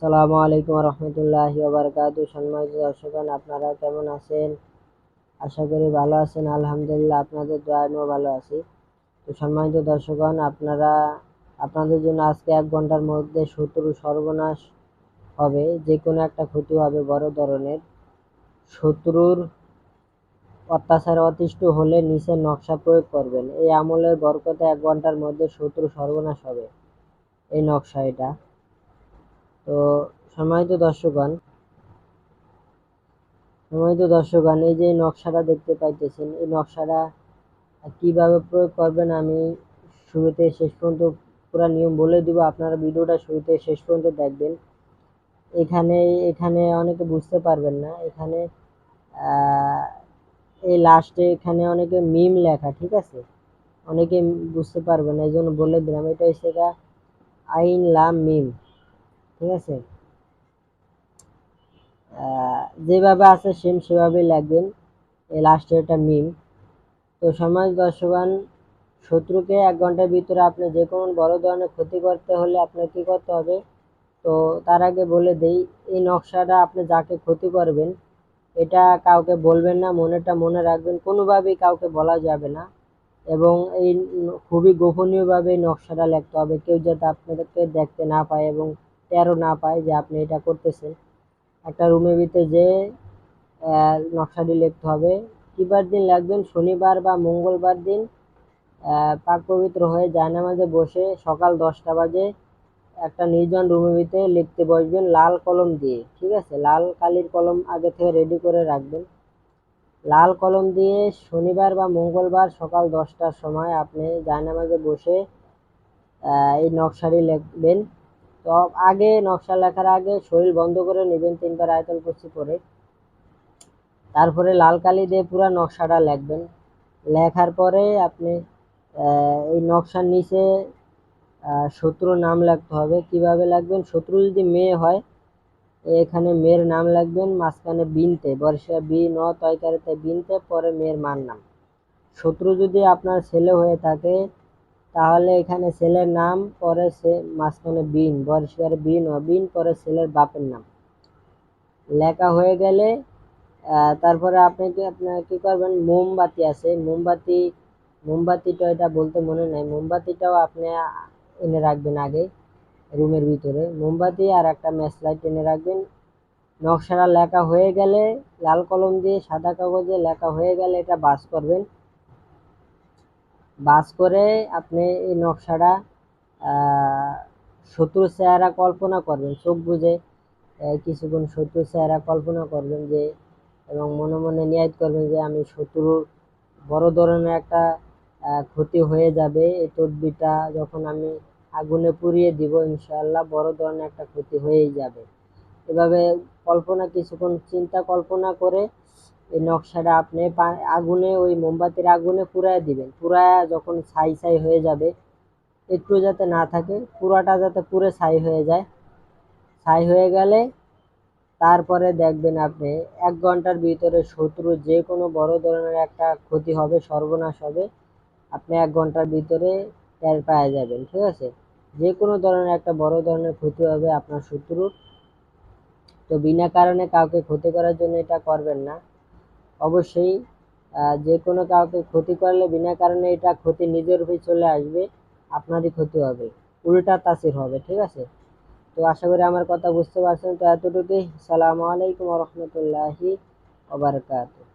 আসসালামু আলাইকুম রহমতুল্লাহি ওয়া বারাকাতুহু। সম্মানিত দর্শকগণ, আপনারা কেমন আছেন? আশা করি ভালো আছেন। আলহামদুলিল্লাহ, আপনাদের দোয়ায় আমিও ভালো আছি। তো সম্মানিত দর্শকগণ, আপনাদের জন্য আজকে 1 ঘন্টার মধ্যে শত্রুর সর্বনাশ হবে, যে কোনো একটা ক্ষতি হবে বড় ধরনের। শত্রুর অত্যাচারে অতিষ্ঠ হলে নিচের নকশা প্রয়োগ করবেন। এই আমলের বরকতে 1 ঘন্টার মধ্যে শত্রুর সর্বনাশ হবে। এই নকশা এটা। তো সম্মানিত দর্শকগণ, এই যে নকশাটা দেখতে পাইতেছেন, এই নকশাটা কিভাবে প্রয়োগ করবেন আমি শুরুতে শেষ পর্যন্ত পুরো নিয়ম বলে দিব। আপনারা ভিডিওটা শুরুতে শেষ পর্যন্ত দেখবেন। এখানে অনেকে বুঝতে পারবেন না। এখানে এই লাস্টে এখানে অনেকে মিম লেখা, ঠিক আছে? অনেকে বুঝতে পারবেন না, এই জন্য বলে দিলাম। এটা হচ্ছে আইন লাম মিম, ঠিক আছে? যেভাবে আছে সেম সেভাবেই লাগবেন। এই লাস্টে এটা মিম। তো সম্মানিত দর্শকগণ, শত্রুকে 1 ঘন্টার ভিতরে আপনি যে কোনো বড় ধরনের ক্ষতি করতে হলে আপনার কি করতে হবে? তো তার আগে বলে দেই, এই নকশাটা আপনি যাকে ক্ষতি করবেন এটা কাউকে বলবেন না, মনে রাখবেন, কোনোভাবেই কাউকে বলা যাবে না। এবং এই খুবই গোপনীয়ভাবে এই নকশাটা লিখতে হবে, কেউ যাতে আপনাদেরকে দেখতে না পায় এবং টেরও না পায় যে আপনি এটা করতেছেন। একটা রুমের ভিতরে যে নকশাটি লিখতে হবে। কিবার দিন লিখবেন? শনিবার বা মঙ্গলবার দিন পাক পবিত্র হয়ে জায়নামাজে বসে সকাল 10টা বাজে একটা নির্জন রুমের ভিতরে লিখতে বসবেন লাল কলম দিয়ে, ঠিক আছে? লাল কালির কলম আগে থেকে রেডি করে রাখবেন। লাল কলম দিয়ে শনিবার বা মঙ্গলবার সকাল 10টার সময় আপনি জায়নামাজে বসে এই নকশাটি লিখবেন। তো আগে নকশা লেখার আগে শরীর বন্ধ করে নেবেন 3বার আয়াতুল কুরসি পড়ে। তারপরে লাল কালি দিয়ে পুরো নকশাটা লিখবেন। লেখার পরে আপনি এই নকশার নিচে শত্রুর নাম লিখতে হবে। কিভাবে লিখবেন? শত্রু যদি মেয়ে হয় এখানে মেয়ের নাম লিখবেন, মাঝখানে বিনতে, বর্ষা বি ন তয়কারিতে বিনতে, পরে মেয়ের মার নাম। শত্রু যদি আপনার ছেলে হয়ে থাকে তাহলে এখানে ছেলের নাম, পরে মাঝখানে বিন, বর্ষার বিন ও বিন, পরে ছেলের বাপের নাম লেখা হয়ে গেলে তারপরে আপনার কি করবেন? মোমবাতি আছে, মোমবাতিটা এটা বলতে মনে নাই, মোমবাতিটাও আপনি এনে রাখবেন আগে রুমের ভিতরে। মোমবাতি আর একটা ম্যাচ লাইট এনে রাখবেন। নকশাটা লেখা হয়ে গেলে লাল কলম দিয়ে সাদা কাগজে লেখা হয়ে গেলে এটা বাস করবেন। বাস করে আপনি এই নকশাটা শত্রুর চেহারা কল্পনা করবেন, চোখ বুঝে কিছুক্ষণ শত্রুর চেহারা কল্পনা করবেন যে, এবং মনে মনে নিয়াত করবেন যে আমি শত্রুর বড় ধরনের একটা ক্ষতি হয়ে যাবে। এই তদবিরটা যখন আমি আগুনে পুড়িয়ে দিব, ইনশাআল্লাহ বড় ধরনের একটা ক্ষতি হয়েই যাবে। এভাবে কিছুক্ষণ চিন্তা কল্পনা করে এই নকশাটা আপনি আগুনে, ওই মোমবাতির আগুনে পুড়ায় দিবেন। পুরায়া যখন ছাই হয়ে যাবে, একটু যাতে না থাকে, পুরাটা যাতে পুরো ছাই হয়ে যায়। ছাই হয়ে গেলে তারপরে দেখবেন আপনি 1 ঘন্টার ভিতরে শত্রুর যে কোনো বড় ধরনের একটা ক্ষতি হবে, সর্বনাশ হবে, আপনি 1 ঘন্টার ভিতরে টের পেয়ে যাবেন, ঠিক আছে? যে কোনো ধরনের একটা বড় ধরনের ক্ষতি হবে আপনার শত্রুর। তো বিনা কারণে কাউকে ক্ষতি করার জন্য এটা করবেন না। অবশ্যই যে কোনো কাউকে ক্ষতি করলে বিনা কারণে এটা ক্ষতি নিজের উপরে চলে আসবে, আপনারই ক্ষতি হবে, উল্টা তাসির হবে, ঠিক আছে? তো আশা করি আমার কথা বুঝতে পারছেন। তো এতটুকুই। আসসালামু আলাইকুম রহমতুল্লাহি ওয়া বারাকাতুহু।